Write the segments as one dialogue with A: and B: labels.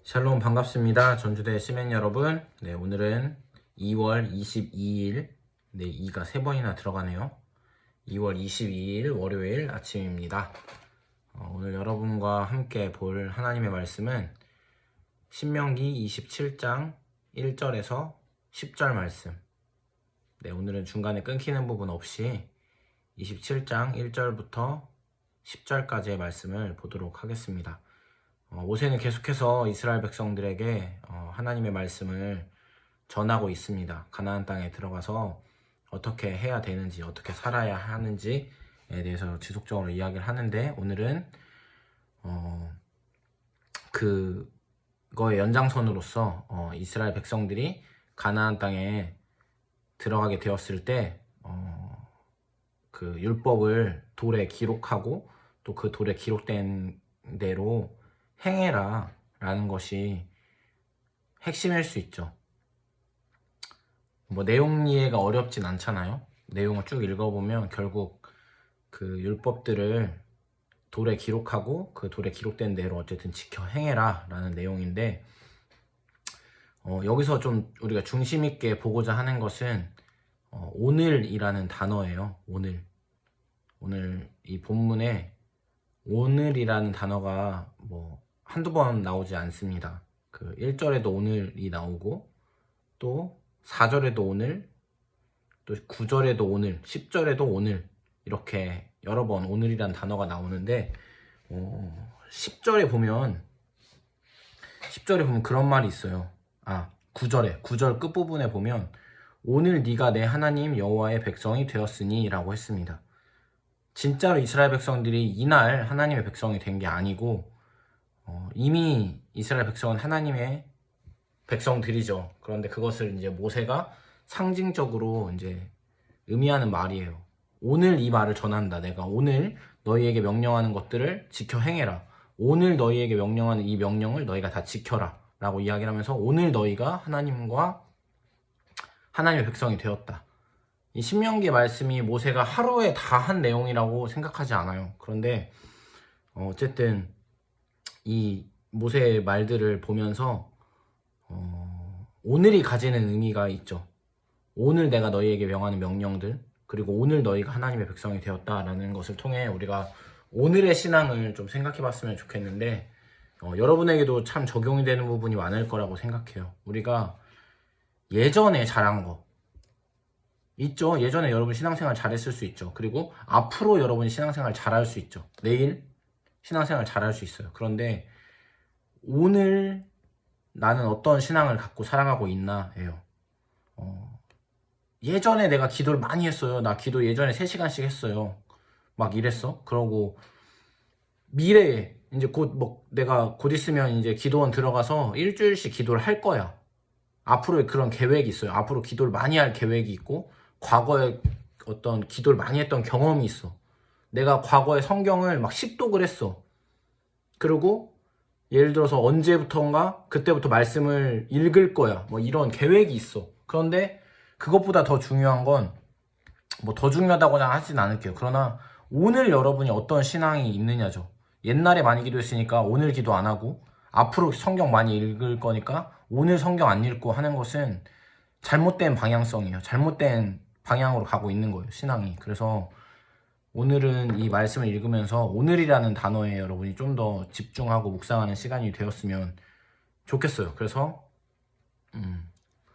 A: 샬롬 반갑습니다. 전주대 시민 여러분. 네, 오늘은 2월 22일, 네, 2가 3번이나 들어가네요. 2월 22일 월요일 아침입니다. 오늘 여러분과 함께 볼 하나님의 말씀은 신명기 27장 1절에서 10절 말씀. 네, 오늘은 중간에 끊기는 부분 없이 27장 1절부터 10절까지의 말씀을 보도록 하겠습니다. 모세는 계속해서 이스라엘 백성들에게 하나님의 말씀을 전하고 있습니다. 가나안 땅에 들어가서 어떻게 해야 되는지, 어떻게 살아야 하는지에 대해서 지속적으로 이야기를 하는데, 오늘은 그거의 연장선으로서 이스라엘 백성들이 가나안 땅에 들어가게 되었을 때 그 율법을 돌에 기록하고 또 그 돌에 기록된 대로 행해라 라는 것이 핵심일 수 있죠. 뭐 내용 이해가 어렵진 않잖아요. 내용을 쭉 읽어보면 결국 그 율법들을 돌에 기록하고 그 돌에 기록된 대로 어쨌든 지켜 행해라 라는 내용인데, 여기서 좀 우리가 중심 있게 보고자 하는 것은 오늘이라는 단어예요. 오늘 이 본문에 오늘이라는 단어가 뭐 한두 번 나오지 않습니다. 그 1절에도 오늘이 나오고, 또 4절에도 오늘, 또 9절에도 오늘, 10절에도 오늘, 이렇게 여러 번 오늘이라는 단어가 나오는데, 10절에 보면 그런 말이 있어요. 9절 끝부분에 보면 오늘 네가 내 하나님 여호와의 백성이 되었으니 라고 했습니다. 진짜로 이스라엘 백성들이 이날 하나님의 백성이 된 게 아니고, 이미 이스라엘 백성은 하나님의 백성들이죠. 그런데 그것을 이제 모세가 상징적으로 이제 의미하는 말이에요. 오늘 이 말을 전한다. 내가 오늘 너희에게 명령하는 것들을 지켜 행해라. 오늘 너희에게 명령하는 이 명령을 너희가 다 지켜라. 라고 이야기를 하면서 오늘 너희가 하나님과 하나님의 백성이 되었다. 이 신명기의 말씀이 모세가 하루에 다 한 내용이라고 생각하지 않아요. 그런데 어쨌든 이 모세의 말들을 보면서 오늘이 가지는 의미가 있죠. 오늘 내가 너희에게 명하는 명령들, 그리고 오늘 너희가 하나님의 백성이 되었다라는 것을 통해 우리가 오늘의 신앙을 좀 생각해 봤으면 좋겠는데, 여러분에게도 참 적용이 되는 부분이 많을 거라고 생각해요. 우리가 예전에 잘한 거 있죠. 예전에 여러분 신앙생활 잘했을 수 있죠. 그리고 앞으로 여러분이 신앙생활 잘할 수 있죠. 내일 신앙생활 잘할 수 있어요. 그런데 오늘 나는 어떤 신앙을 갖고 살아가고 있나예요. 예전에 내가 기도를 많이 했어요. 나 기도 예전에 3시간씩 했어요. 막 이랬어. 그러고 미래에 이제 내가 곧 있으면 이제 기도원 들어가서 일주일씩 기도를 할 거야. 앞으로의 그런 계획이 있어요. 앞으로 기도를 많이 할 계획이 있고, 과거에 어떤 기도를 많이 했던 경험이 있어. 내가 과거에 성경을 막 식독을 했어. 그리고 예를 들어서 언제부턴가 그때부터 말씀을 읽을 거야. 뭐 이런 계획이 있어. 그런데 그것보다 더 중요한 건, 뭐 더 중요하다고는 하진 않을게요. 그러나 오늘 여러분이 어떤 신앙이 있느냐죠. 옛날에 많이 기도했으니까 오늘 기도 안 하고, 앞으로 성경 많이 읽을 거니까 오늘 성경 안 읽고 하는 것은 잘못된 방향성이에요. 잘못된 방향으로 가고 있는 거예요, 신앙이. 그래서 오늘은 이 말씀을 읽으면서 오늘이라는 단어에 여러분이 좀 더 집중하고 묵상하는 시간이 되었으면 좋겠어요. 그래서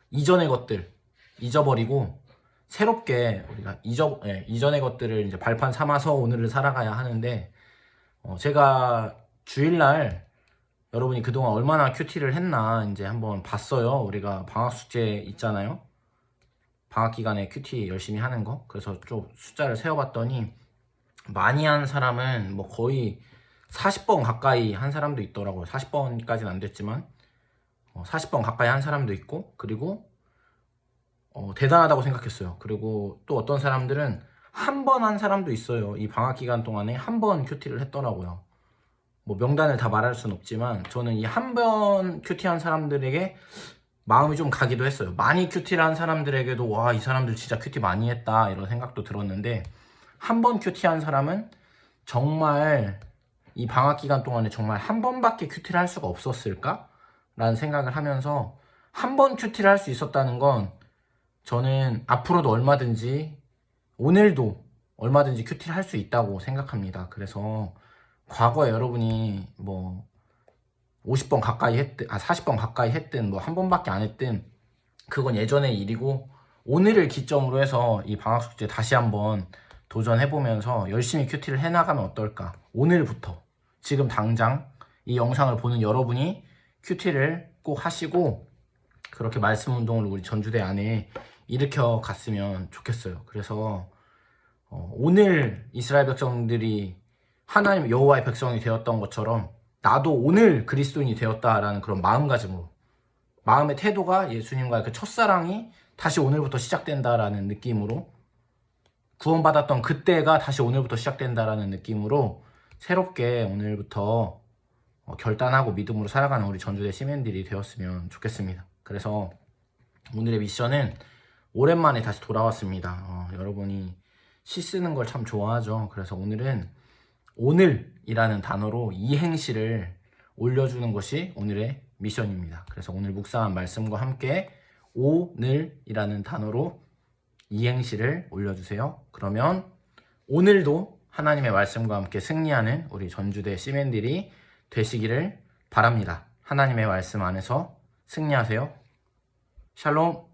A: 이전의 것들 잊어버리고 새롭게 우리가 이전의 것들을 이제 발판 삼아서 오늘을 살아가야 하는데, 제가 주일날 여러분이 그동안 얼마나 큐티를 했나 이제 한번 봤어요. 우리가 방학 숙제 있잖아요. 방학 기간에 큐티 열심히 하는 거. 그래서 좀 숫자를 세어봤더니 많이 한 사람은 뭐 거의 40번 가까이 한 사람도 있더라고요. 40번까지는 안 됐지만 40번 가까이 한 사람도 있고, 그리고 대단하다고 생각했어요. 그리고 또 어떤 사람들은 한 번 한 사람도 있어요. 이 방학 기간 동안에 한 번 큐티를 했더라고요. 뭐 명단을 다 말할 순 없지만 저는 이 한 번 큐티한 사람들에게 마음이 좀 가기도 했어요. 많이 큐티를 한 사람들에게도 와, 이 사람들 진짜 큐티 많이 했다 이런 생각도 들었는데, 한 번 큐티한 사람은 정말 이 방학 기간 동안에 정말 한 번밖에 큐티를 할 수가 없었을까? 라는 생각을 하면서 한 번 큐티를 할 수 있었다는 건 저는 앞으로도 얼마든지 오늘도 얼마든지 큐티를 할 수 있다고 생각합니다. 그래서 과거에 여러분이 뭐 50번 가까이 했든 40번 가까이 했든 뭐 한 번밖에 안 했든 그건 예전의 일이고 오늘을 기점으로 해서 이 방학 숙제 다시 한번 도전해보면서 열심히 큐티를 해나가면 어떨까. 오늘부터 지금 당장 이 영상을 보는 여러분이 큐티를 꼭 하시고 그렇게 말씀 운동을 우리 전주대 안에 일으켜 갔으면 좋겠어요. 그래서 오늘 이스라엘 백성들이 하나님 여호와의 백성이 되었던 것처럼 나도 오늘 그리스도인이 되었다라는 그런 마음가짐으로 마음의 태도가 예수님과의 그 첫사랑이 다시 오늘부터 시작된다라는 느낌으로 구원받았던 그때가 다시 오늘부터 시작된다라는 느낌으로 새롭게 오늘부터 결단하고 믿음으로 살아가는 우리 전주대 시민들이 되었으면 좋겠습니다. 그래서 오늘의 미션은 오랜만에 다시 돌아왔습니다. 여러분이 시 쓰는 걸 참 좋아하죠. 그래서 오늘은 오늘이라는 단어로 이행시를 올려주는 것이 오늘의 미션입니다. 그래서 오늘 묵상한 말씀과 함께 오늘이라는 단어로 이행시를 올려주세요. 그러면 오늘도 하나님의 말씀과 함께 승리하는 우리 전주대 시민들이 되시기를 바랍니다. 하나님의 말씀 안에서 승리하세요. 샬롬.